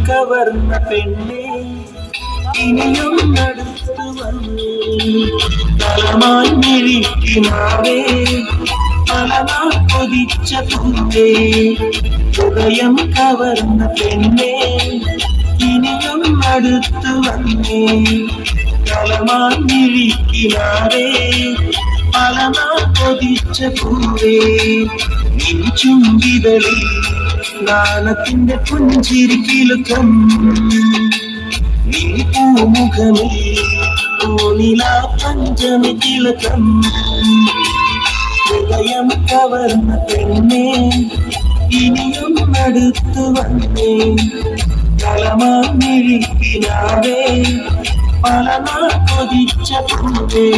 കവർന്ന പെണ്ണെ ഇനിയും അടുത്തു വന്നു തലമായി മിഴിക്കുമാവേ പലനാൾ കൊതിച്ച പൂവേ ഹൃദയം കവർന്ന പെണ്ണെ ഇനിയും അടുത്തു വന്നേ തലമായി മിഴിക്കുമാവേ പലനാൾ കൊതിച്ച പൂവേ നിൻ ചുണ്ടിതളിൽ നാണത്തിന്റെ പുഞ്ചിരി കിലുക്കം നീ പൂമുഖമേ പൂനില പഞ്ചമി തിലകം ഹൃദയം കവർന്ന പെണ്ണെ ഇനിയും അടുത്തു വന്നേ തലമായി മിഴിക്കിനാവേ പലനാൾ കൊതിച്ച പൂവേ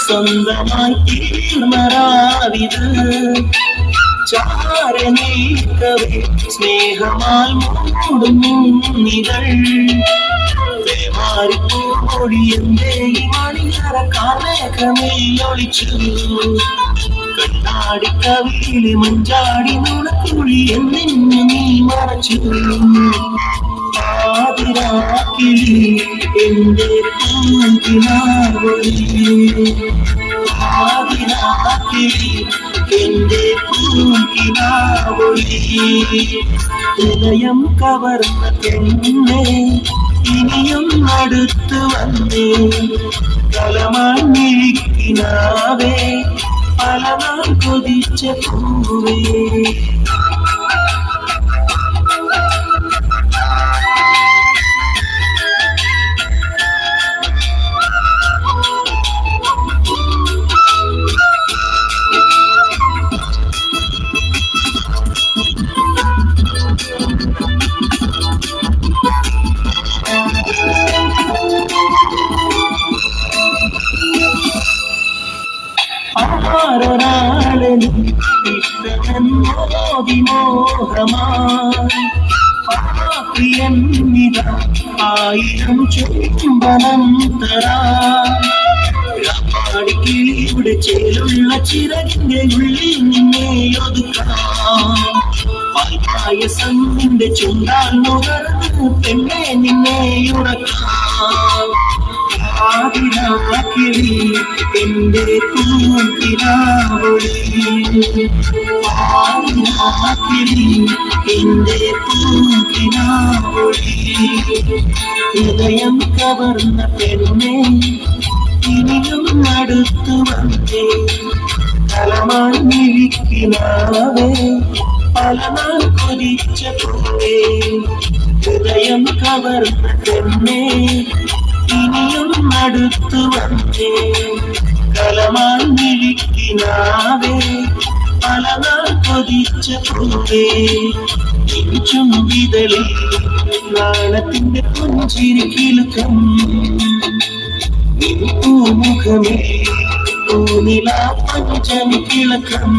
സ്വന്തമായി തീർന്നരാവിത് ചാര നീക്കവേ സ്നേഹമാൽ മൂടുന്നിതൾ മാറിപ്പോടി എന്തേ മണിയറ കാലകമേയൊളിച്ചു കണ്ണാടി കവിയിലെ മഞ്ചാടി നുണക്കുഴി എന്നെ നീ മറച്ചു ആതിരാക്കിളി എന്റെ പൂങ്കിനാവൊളി ആതിരാക്കിളി എന്റെ പൂങ്കിനാവൊളി ഹൃദയം കവർന്ന പെണ്ണെ ഇനിയും അടുത്തു വന്നേ തലമായി മിഴിക്കിനാവേ പലനാൾ കൊതിച്ച പൂവേ പ്രിയന്നിത ആയിരം ചുംബനം തരാടിക്കിളിയുടെ ചേലുള്ള ചിറകിന്റെ ഉള്ളിൽ നിന്നെ ഒതുക്കാം പായസത്തിന്റെ ചുണ്ടാൽ നുകർന്ന് പെണ്ണെ നിന്നെ ഉറക്കാം ആതിരാക്കിളി എന്റെ പൂങ്കിനാവൊളി ആതിരാക്കിളി എന്റെ പൂങ്കിനാവൊളി ഹൃദയം കവർന്ന പെണ്ണെ ഇനിയും അടുത്തു വന്നേ തലമായി മിഴിക്കിനാവേ പലനാൾ കൊതിച്ച പൂവേ ഹൃദയം കവർന്ന പെണ്ണെ ഇനിയും അടുത്തു വന്നേ തലമായി മിഴിക്കിനാവേ പലനാൾ കൊതിച്ച പൂവേ നിൻ ചുണ്ടിതളിൽ നാണത്തിന്റെ പുഞ്ചിരി കിലുക്കം നിൻ പൂമുഖമേ പൂനില പഞ്ചമി തിലകം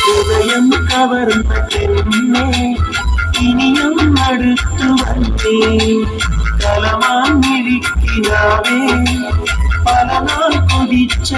ഹൃദയം കവർന്ന പെണ്ണെ ഇനിയും അടുത്തു വന്നേ തലമായി മിഴിക്കിനാവേ പലനാൾ കൊതിച്ച